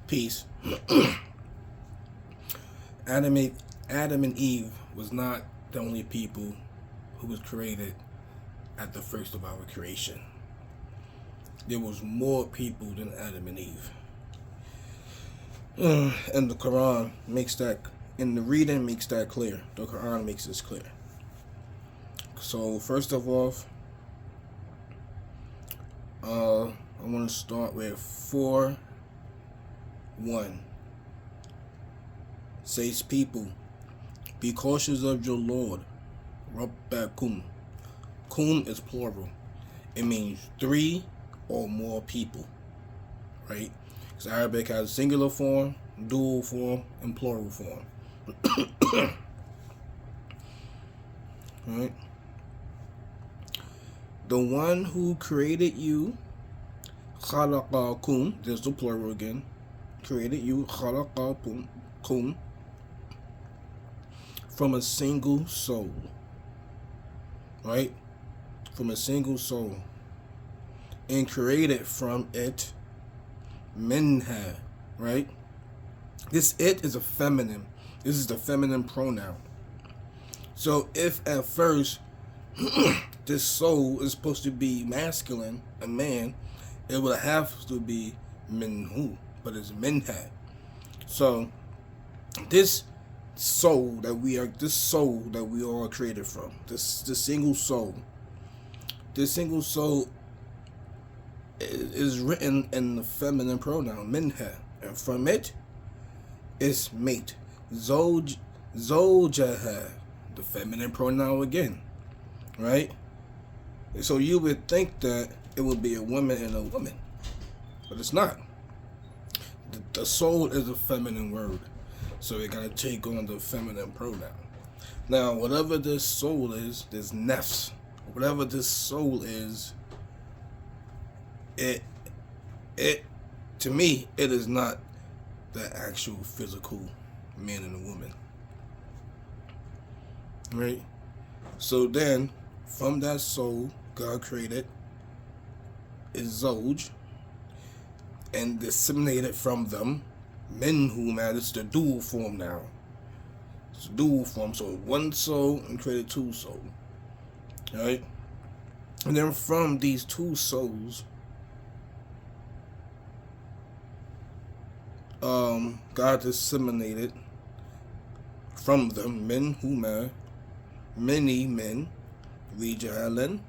Peace. Adam and Eve was not the only people who was created at the first of our creation. There was more people than Adam and Eve. And the Quran makes that, in the reading makes that clear. The Quran makes this clear. So first of all, I want to start with 4:1. Says people, be cautious of your Lord, Rabbakum. Kum is plural. It means 3 or more people, right? Because Arabic has singular form, dual form, and plural form. Right? The one who created you, khalaqakum, there's the plural again, created you, khalaqakum, from a single soul, right? From a single soul, and created from it minha, right? This it is a feminine. This is the feminine pronoun. So if at first this soul is supposed to be masculine, a man, it would have to be minhu, but it's minha. So this soul that we are created from, this single soul is written in the feminine pronoun minha, and from it is mate, zojaha, the feminine pronoun again, right? So you would think that it would be a woman and a woman, but it's not. The soul is a feminine word, so it gotta take on the feminine pronoun. Now, whatever this soul is, this nefs, whatever this soul is, it to me, it is not the actual physical man and a woman, right? So then, from that soul, God created is Zoj, and disseminated from them minhu, man. It's the dual form now. It's a dual form. So one soul and created 2 souls, right? And then from these 2 souls, God disseminated from them minhuma, many men, rijalan,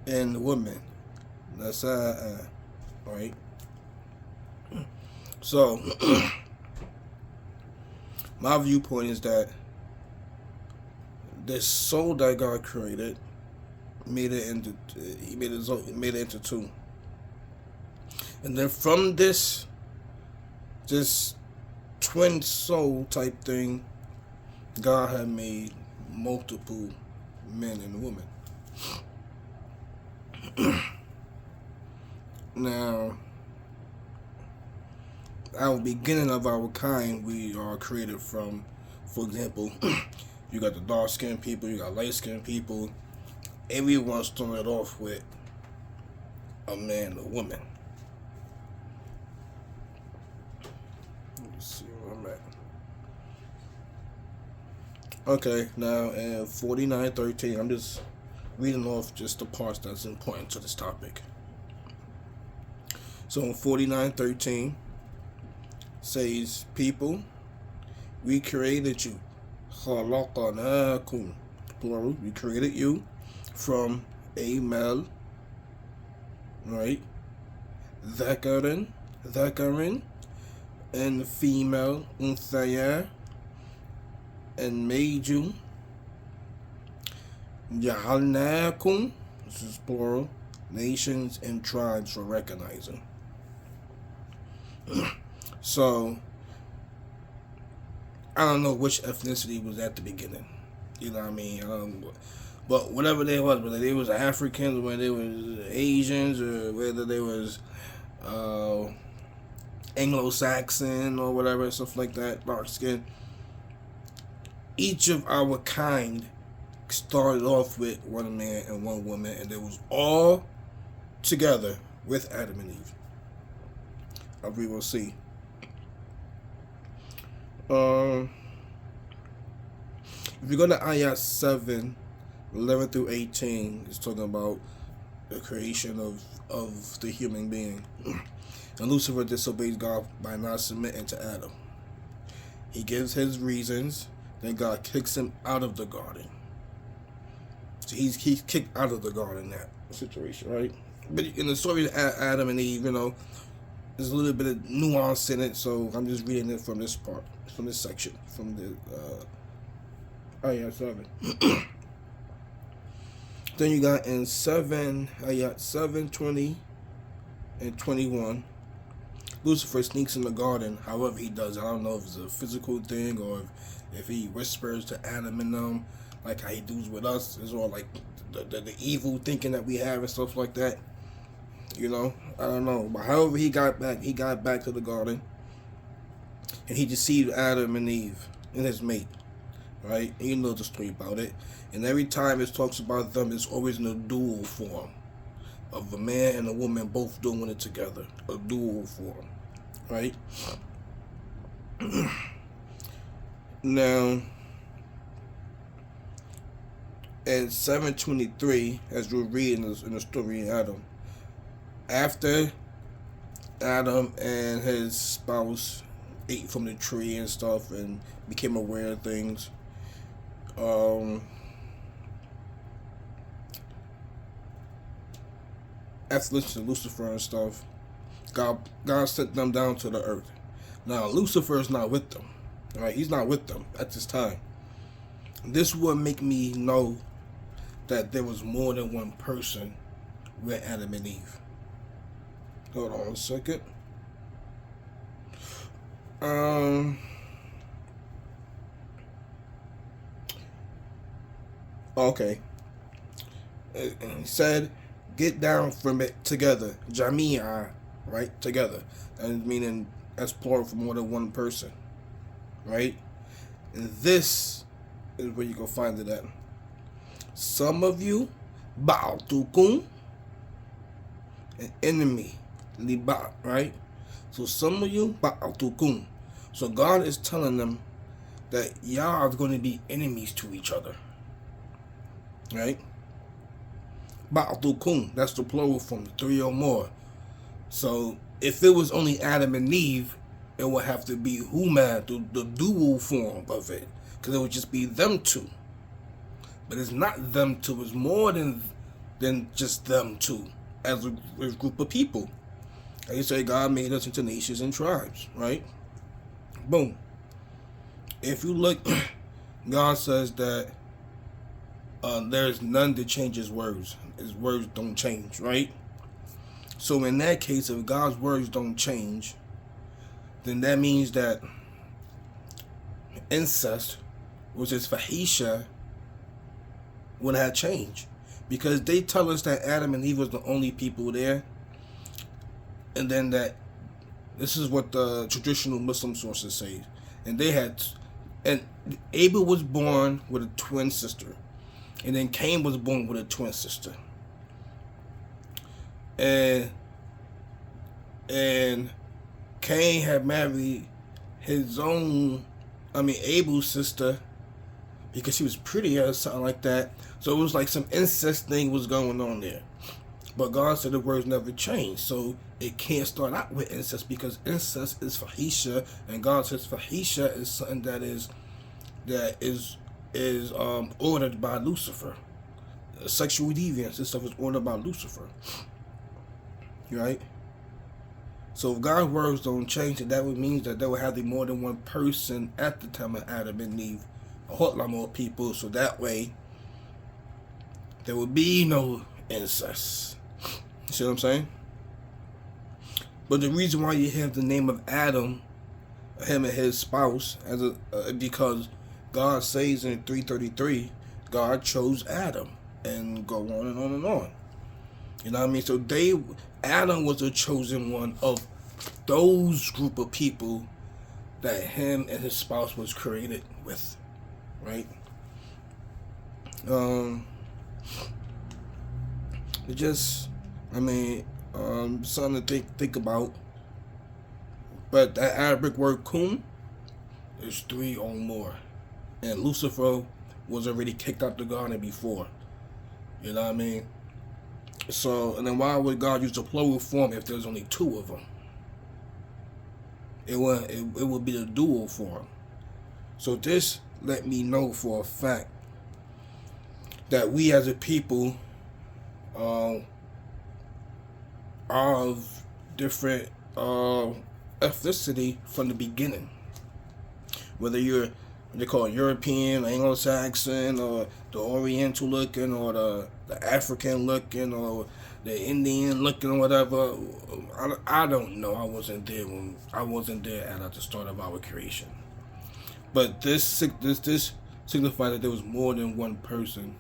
and women. That's right. So my viewpoint is that this soul that God created made it into 2, and then from this twin soul type thing, God had made multiple men and women. Now, our beginning of our kind, we are created from, for example, you got the dark skinned people, you got light skinned people. Everyone started off with a man, a woman. Let's see where I'm at. Okay, now in 49:13, I'm just reading off just the parts that's important to this topic. So in 49:13 says, people, we created you, khalaqnakum, plural, we created you from a male, right, dhakarin, and female, unthaya, and made you, ja'alnakum, this is plural, nations and tribes for recognizing. So I don't know which ethnicity was at the beginning, you know what I mean, but whatever they was, whether they was Africans, whether they was Asians, or whether they was Anglo-Saxon or whatever, stuff like that, dark skin, each of our kind started off with one man and one woman, and they was all together with Adam and Eve. as we will see. If you go to ayat 7, 11 through 18, it's talking about the creation of the human being. And Lucifer disobeys God by not submitting to Adam. He gives his reasons, then God kicks him out of the garden. So he's kicked out of the garden in that situation, right? But in the story of Adam and Eve, there's a little bit of nuance in it, so I'm just reading it from this part, from this section, from the ayat 7. Then you got in ayat 7, 20 and 21. Lucifer sneaks in the garden, however he does. I don't know if it's a physical thing or if he whispers to Adam and them, like how he does with us. It's all like the evil thinking that we have and stuff like that. I don't know. But however he got back to the garden, and he deceived Adam and Eve and his mate, right? And you know the story about it. And every time it talks about them, it's always in a dual form of a man and a woman both doing it together. A dual form, right? Now, in 7:23, as we'll read in the story of Adam, after Adam and his spouse ate from the tree and stuff and became aware of things, after listening to Lucifer and stuff, God sent them down to the earth. Now, Lucifer is not with them, right? He's not with them at this time. This would make me know that there was more than one person with Adam and Eve. Hold on a second. Okay. He said, get down from it together. Jamia, right? Together. And meaning that's plural for more than one person. Right? And this is where you go find it at. Some of you, ba'tukum, an enemy, liba, right? So some of you, ba'tukum. So God is telling them that y'all are going to be enemies to each other. Right? Ba'tukum, that's the plural form, 3 or more. So if it was only Adam and Eve, it would have to be huma, the dual form of it, because it would just be them two. But it's not them two, it's more than just them two as a group of people. Like you say, God made us into nations and tribes, right? Boom. If you look, God says that there's none that changes words. His words don't change, right? So in that case, if God's words don't change, then that means that incest, which is fahisha, would have changed. Because they tell us that Adam and Eve was the only people there. And then that, this is what the traditional Muslim sources say. And Abel was born with a twin sister. And then Cain was born with a twin sister. And Cain had married Abel's sister because she was prettier or something like that. So it was like some incest thing was going on there. But God said the words never changed. So it can't start out with incest because incest is fahisha, and God says fahisha is something that is ordered by Lucifer. Sexual deviance and stuff is ordered by Lucifer. Right? So if God's words don't change, then that would mean that there would have to be more than one person at the time of Adam and Eve, a whole lot more people, so that way there would be no incest. You see what I'm saying? But the reason why you have the name of Adam, him and his spouse, because God says in 3:33, God chose Adam, and go on and on and on. You know what I mean? So Adam was the chosen one of those group of people that him and his spouse was created with, right? Something to think about. But that Arabic word kun is 3 or more. And Lucifer was already kicked out the garden before. You know what I mean? So, and then why would God use the plural form if there's only 2 of them? It would be the dual form. So this let me know for a fact that we as a people are of different ethnicity from the beginning. Whether you're what they call European, Anglo-Saxon, or the Oriental looking, or the African looking, or the Indian looking, or whatever. I don't know. I wasn't there at the start of our creation. But this signifies that there was more than one person,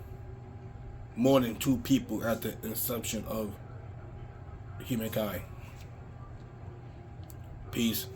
more than 2 people at the inception of humankind. Peace.